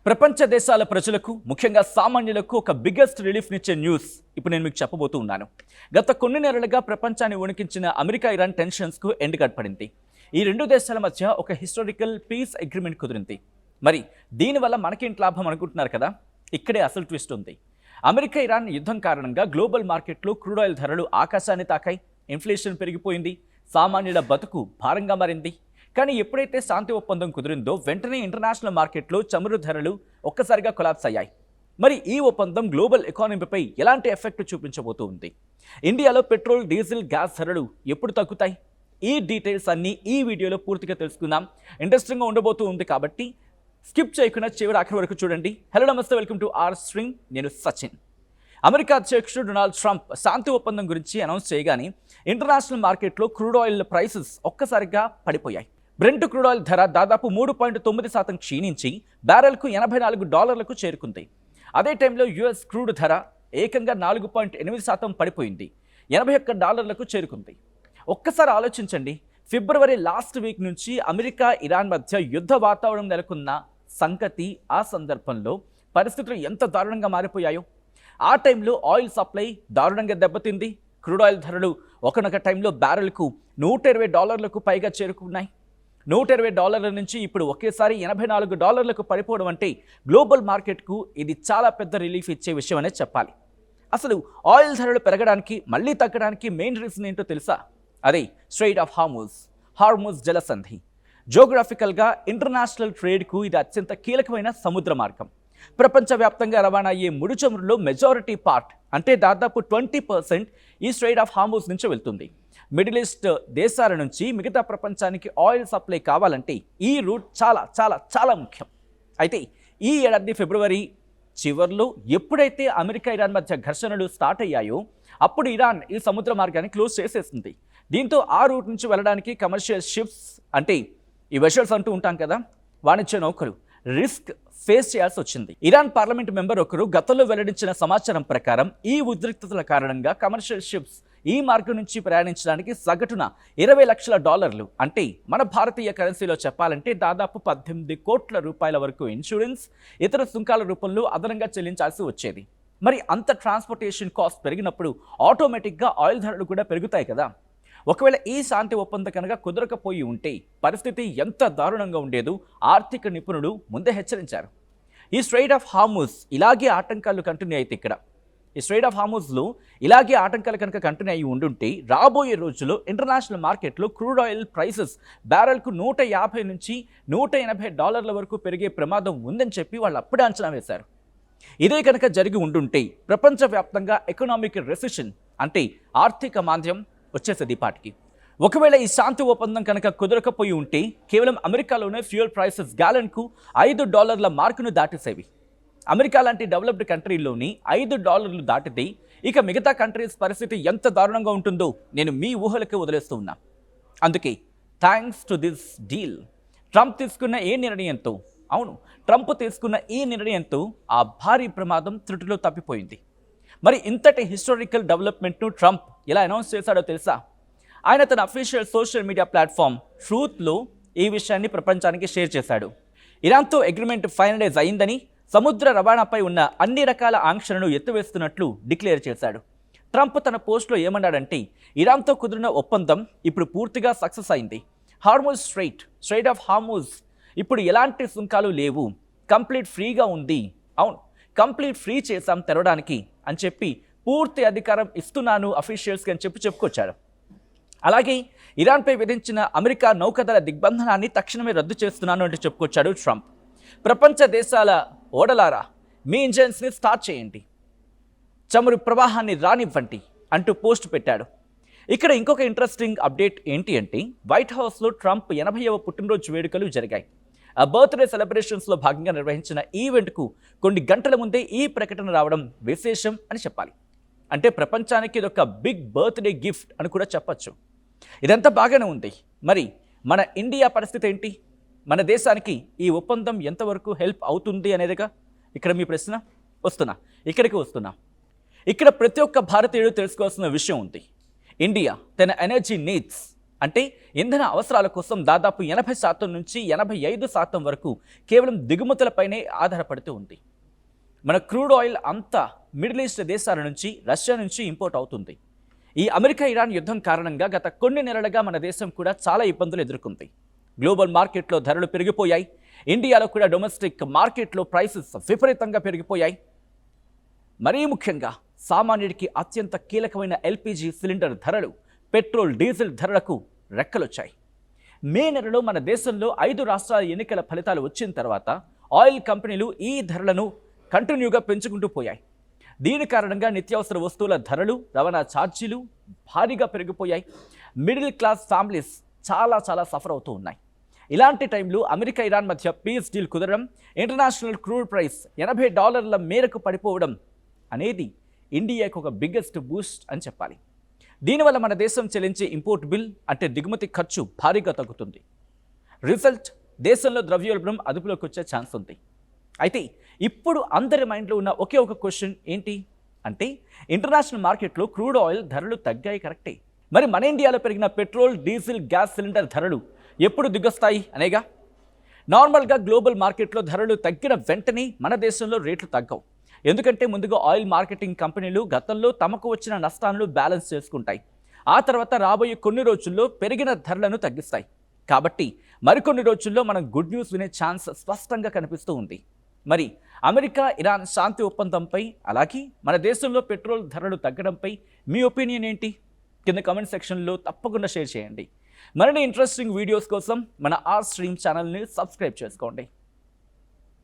ప్రపంచ దేశాల ప్రజలకు ముఖ్యంగా సామాన్యులకు ఒక బిగ్గెస్ట్ రిలీఫ్నిచ్చే న్యూస్ ఇప్పుడు నేను మీకు చెప్పబోతూ ఉన్నాను. గత కొన్ని నెలలుగా ప్రపంచాన్ని వణికించిన అమెరికా ఇరాన్ టెన్షన్స్కు ఎండ్ కట్ పడింది. ఈ రెండు దేశాల మధ్య ఒక హిస్టారికల్ పీస్ అగ్రిమెంట్ కుదిరింది. మరి దీనివల్ల మనకేంటి లాభం అనుకుంటున్నారు కదా? ఇక్కడే అసలు ట్విస్ట్ ఉంది. అమెరికా ఇరాన్ యుద్ధం కారణంగా గ్లోబల్ మార్కెట్లో క్రూడ్ ఆయిల్ ధరలు ఆకాశాన్ని తాకాయి. ఇన్ఫ్లేషన్ పెరిగిపోయింది. సామాన్యుల బతుకు భారంగా మారింది. కానీ ఎప్పుడైతే శాంతి ఒప్పందం కుదిరిందో వెంటనే ఇంటర్నేషనల్ మార్కెట్లో చమురు ధరలు ఒక్కసారిగా కొలాప్స్ అయ్యాయి. మరి ఈ ఒప్పందం గ్లోబల్ ఎకానమీపై ఎలాంటి ఎఫెక్ట్ చూపించబోతూ ఉంది? ఇండియాలో పెట్రోల్, డీజిల్, గ్యాస్ ధరలు ఎప్పుడు తగ్గుతాయి? ఈ డీటెయిల్స్ అన్నీ ఈ వీడియోలో పూర్తిగా తెలుసుకుందాం. ఇంట్రెస్టింగ్గా ఉండబోతూ ఉంది కాబట్టి స్కిప్ చేయకుండా చివరి ఆఖరి వరకు చూడండి. హలో నమస్తే, వెల్కమ్ టు ఆర్ స్ట్రీమ్. నేను సచిన్. అమెరికా అధ్యక్షుడు డొనాల్డ్ ట్రంప్ శాంతి ఒప్పందం గురించి అనౌన్స్ చేయగానే ఇంటర్నేషనల్ మార్కెట్లో క్రూడ్ ఆయిల్ ప్రైసెస్ ఒక్కసారిగా పడిపోయాయి. బ్రెంట్ క్రూడ్ ఆయిల్ ధర దాదాపు 3.9% క్షీణించి బ్యారెల్కు $84లకు చేరుకుంది. అదే టైంలో యుఎస్ క్రూడ్ ధర ఏకంగా 4.8% పడిపోయింది, $81లకు చేరుకుంది. ఒక్కసారి ఆలోచించండి, ఫిబ్రవరి లాస్ట్ వీక్ నుంచి అమెరికా ఇరాన్ మధ్య యుద్ధ వాతావరణం నెలకొన్న సంగతి. ఆ సందర్భంలో పరిస్థితులు ఎంత దారుణంగా మారిపోయాయో. ఆ టైంలో ఆయిల్ సప్లై దారుణంగా దెబ్బతింది. క్రూడ్ ఆయిల్ ధరలు ఒకనొక టైంలో బ్యారెల్కు $120లకు పైగా చేరుకున్నాయి. $120 నుంచి ఇప్పుడు ఒకేసారి $84లకు పడిపోవడం అంటే గ్లోబల్ మార్కెట్కు ఇది చాలా పెద్ద రిలీఫ్ ఇచ్చే విషయం అనే చెప్పాలి. అసలు ఆయిల్ ధరలు పెరగడానికి మళ్ళీ తగ్గడానికి మెయిన్ రీజన్ ఏంటో తెలుసా? అదే స్ట్రెయిట్ ఆఫ్ హార్ముజ్ జలసంధి. జియోగ్రాఫికల్గా ఇంటర్నేషనల్ ట్రేడ్కు ఇది అత్యంత కీలకమైన సముద్ర మార్గం. ప్రపంచవ్యాప్తంగా రవాణా అయ్యే ముడి చమురులో మెజారిటీ పార్ట్ అంటే దాదాపు 20% ఈ స్ట్రెయిట్ ఆఫ్ హార్ముజ్ నుంచి వెళ్తుంది. మిడిల్ ఈస్ట్ దేశాల నుంచి మిగతా ప్రపంచానికి ఆయిల్ సప్లై కావాలంటే ఈ రూట్ చాలా చాలా చాలా ముఖ్యం. అయితే ఈ ఏడాది ఫిబ్రవరి చివరిలో ఎప్పుడైతే అమెరికా ఇరాన్ మధ్య ఘర్షణలు స్టార్ట్ అయ్యాయో అప్పుడు ఇరాన్ ఈ సముద్ర మార్గాన్ని క్లోజ్ చేసేసింది. దీంతో ఆ రూట్ నుంచి వెళ్ళడానికి కమర్షియల్ షిప్స్ అంటే ఈ వెషల్స్ అంటూ ఉంటాం కదా, వాణిజ్య నౌకలు రిస్క్ ఫేస్ చేయాల్సి వచ్చింది. ఇరాన్ పార్లమెంట్ మెంబర్ ఒకరు గతంలో వెల్లడించిన సమాచారం ప్రకారం ఈ ఉద్రిక్తతల కారణంగా కమర్షియల్ షిప్స్ ఈ మార్గం నుంచి ప్రయాణించడానికి సగటున $20 లక్షల అంటే మన భారతీయ కరెన్సీలో చెప్పాలంటే దాదాపు 18 కోట్ల రూపాయల వరకు ఇన్సూరెన్స్, ఇతర సుంకాల రూపంలో అదనంగా చెల్లించాల్సి వచ్చేది. మరి అంత ట్రాన్స్పోర్టేషన్ కాస్ట్ పెరిగినప్పుడు ఆటోమేటిక్గా ఆయిల్ ధరలు కూడా పెరుగుతాయి కదా. ఒకవేళ ఈ శాంతి ఒప్పందం కనుక కుదరకపోయి ఉంటే పరిస్థితి ఎంత దారుణంగా ఉండేదో ఆర్థిక నిపుణులు ముందే హెచ్చరించారు. ఈ స్ట్రెయిట్ ఆఫ్ హార్ముజ్ ఇలాగే ఆటంకాలు కంటిన్యూ అయితే ఈ స్ట్రెయిట్ ఆఫ్ హార్ముజ్లో ఇలాగే ఆటంకాలు కనుక కంటిన్యూ అయ్యి ఉండుంటే రాబోయే రోజుల్లో ఇంటర్నేషనల్ మార్కెట్లో క్రూడ్ ఆయిల్ ప్రైసెస్ బ్యారెల్కు $150 నుంచి $180 వరకు పెరిగే ప్రమాదం ఉందని చెప్పి వాళ్ళు అప్పుడే అంచనా వేశారు. ఇదే కనుక జరిగి ఉండుంటే ప్రపంచవ్యాప్తంగా ఎకనామిక్ రెసిషన్ అంటే ఆర్థిక మాంద్యం వచ్చేసేది పాటికి. ఒకవేళ ఈ శాంతి ఒప్పందం కనుక కుదరకపోయి ఉంటే కేవలం అమెరికాలోనే ఫ్యూయల్ ప్రైసెస్ గ్యాలన్కు $5 మార్కును దాటేసేవి. అమెరికా లాంటి డెవలప్డ్ కంట్రీలోని $5 దాటితే ఇక మిగతా కంట్రీస్ పరిస్థితి ఎంత దారుణంగా ఉంటుందో నేను మీ ఊహలకే వదిలేస్తూ ఉన్నా. అందుకే thanks to this deal Trump తీసుకున్న ఈ నిర్ణయంతో ఆ భారీ ప్రమాదం త్రుటిలో తప్పిపోయింది. మరి ఇంతటి హిస్టారికల్ డెవలప్మెంట్ను ట్రంప్ ఎలా అనౌన్స్ చేశాడో తెలుసా? ఆయన తన అఫీషియల్ సోషల్ మీడియా ప్లాట్ఫామ్ ట్రూత్లో ఈ విషయాన్ని ప్రపంచానికి షేర్ చేశాడు. ఇరాన్తో అగ్రిమెంట్ ఫైనలైజ్ అయిందని, సముద్ర రవాణాపై ఉన్న అన్ని రకాల ఆంక్షలను ఎత్తివేస్తున్నట్లు డిక్లేర్ చేశాడు. ట్రంప్ తన పోస్ట్లో ఏమన్నాడంటే ఇరాన్తో కుదిరిన ఒప్పందం ఇప్పుడు పూర్తిగా సక్సెస్ అయింది. హార్ముజ్ స్ట్రెయిట్ ఆఫ్ హార్ముజ్ ఇప్పుడు ఎలాంటి సుంకాలు లేవు, కంప్లీట్ ఫ్రీగా ఉంది. అవును, కంప్లీట్ ఫ్రీ చేశాం తెరవడానికి అని చెప్పి పూర్తి అధికారం ఇస్తున్నాను అఫీషియల్స్కి అని చెప్పుకొచ్చాడు. అలాగే ఇరాన్పై విధించిన అమెరికా నౌకాదళ దిగ్బంధనాన్ని తక్షణమే రద్దు చేస్తున్నాను అంటూ చెప్పుకొచ్చాడు ట్రంప్. ప్రపంచ దేశాల ఓడలారా, మీ ఇంజన్స్ని స్టార్ట్ చేయండి, చమురు ప్రవాహాన్ని రానివ్వండి అంటూ పోస్ట్ పెట్టాడు. ఇక్కడ ఇంకొక ఇంట్రెస్టింగ్ అప్డేట్ ఏంటి అంటే వైట్ హౌస్లో ట్రంప్ 80వ పుట్టినరోజు వేడుకలు జరిగాయి. ఆ బర్త్డే సెలబ్రేషన్స్లో భాగంగా నిర్వహించిన ఈవెంట్కు కొన్ని గంటల ముందే ఈ ప్రకటన రావడం విశేషం అని చెప్పాలి. అంటే ప్రపంచానికి ఇదొక బిగ్ బర్త్డే గిఫ్ట్ అని కూడా చెప్పచ్చు. ఇదంతా బాగానే ఉంది. మరి మన ఇండియా పరిస్థితి ఏంటి? మన దేశానికి ఈ ఒప్పందం ఎంతవరకు హెల్ప్ అవుతుంది అనేదిగా ఇక్కడ మీ ప్రశ్న. ఇక్కడికి వస్తున్నా. ఇక్కడ ప్రతి ఒక్క భారతీయుడు తెలుసుకోవాల్సిన విషయం ఉంది. ఇండియా తన ఎనర్జీ నీడ్స్ అంటే ఇంధన అవసరాల కోసం దాదాపు 80% నుంచి 85% వరకు కేవలం దిగుమతులపైనే ఆధారపడుతూ ఉంది. మన క్రూడ్ ఆయిల్ అంతా మిడిల్ ఈస్ట్ దేశాల నుంచి, రష్యా నుంచి ఇంపోర్ట్ అవుతుంది. ఈ అమెరికా ఇరాన్ యుద్ధం కారణంగా గత కొన్ని నెలలుగా మన దేశం కూడా చాలా ఇబ్బందులు ఎదుర్కొంది. గ్లోబల్ మార్కెట్లో ధరలు పెరిగిపోయాయి. ఇండియాలో కూడా డొమెస్టిక్ మార్కెట్లో ప్రైసెస్ విపరీతంగా పెరిగిపోయాయి. మరీ ముఖ్యంగా సామాన్యుడికి అత్యంత కీలకమైన ఎల్పిజి సిలిండర్ ధరలు, పెట్రోల్, డీజిల్ ధరలకు రెక్కలొచ్చాయి. మే నెలలో మన దేశంలో 5 రాష్ట్రాల ఎన్నికల ఫలితాలు వచ్చిన తర్వాత ఆయిల్ కంపెనీలు ఈ ధరలను కంటిన్యూగా పెంచుకుంటూ పోయాయి. దీని కారణంగా నిత్యావసర వస్తువుల ధరలు, రవాణా ఛార్జీలు భారీగా పెరిగిపోయాయి. మిడిల్ క్లాస్ ఫ్యామిలీస్ చాలా సఫర్ అవుతూ ఉన్నాయి. ఇలాంటి టైంలో అమెరికా ఇరాన్ మధ్య పీస్ డీల్ కుదరడం, ఇంటర్నేషనల్ క్రూడ్ ప్రైస్ $80 మేరకు పడిపోవడం అనేది ఇండియాకు ఒక బిగ్గెస్ట్ బూస్ట్ అని చెప్పాలి. దీనివల్ల మన దేశం చెల్లించే ఇంపోర్ట్ బిల్ అంటే దిగుమతి ఖర్చు భారీగా తగ్గుతుంది. రిజల్ట్, దేశంలో ద్రవ్యోల్బణం అదుపులోకి వచ్చే ఛాన్స్ ఉంది. అయితే ఇప్పుడు అందరి మైండ్లో ఉన్న ఒకే ఒక క్వశ్చన్ ఏంటి అంటే, ఇంటర్నేషనల్ మార్కెట్లో క్రూడ్ ఆయిల్ ధరలు తగ్గాయి కరెక్టే, మరి మన ఇండియాలో పెరిగిన పెట్రోల్, డీజిల్, గ్యాస్ సిలిండర్ ధరలు ఎప్పుడు దిగొస్తాయి అనేగా. నార్మల్గా గ్లోబల్ మార్కెట్లో ధరలు తగ్గిన వెంటనే మన దేశంలో రేట్లు తగ్గవు. ఎందుకంటే ముందుగా ఆయిల్ మార్కెటింగ్ కంపెనీలు గతంలో తమకు వచ్చిన నష్టాలను బ్యాలెన్స్ చేసుకుంటాయి. ఆ తర్వాత రాబోయే కొన్ని రోజుల్లో పెరిగిన ధరలను తగ్గిస్తాయి. కాబట్టి మరికొన్ని రోజుల్లో మనం గుడ్ న్యూస్ వినే ఛాన్స్ స్పష్టంగా కనిపిస్తూ ఉంది. మరి అమెరికా ఇరాన్ శాంతి ఒప్పందంపై, అలాగే మన దేశంలో పెట్రోల్ ధరలు తగ్గడంపై మీ ఒపీనియన్ ఏంటి? కింద కామెంట్ సెక్షన్లో తప్పకుండా షేర్ చేయండి. మరిన్ని ఇంట్రెస్టింగ్ వీడియోస్ కోసం మన ఆర్ స్ట్రీమ్ ఛానల్ని సబ్స్క్రైబ్ చేసుకోండి.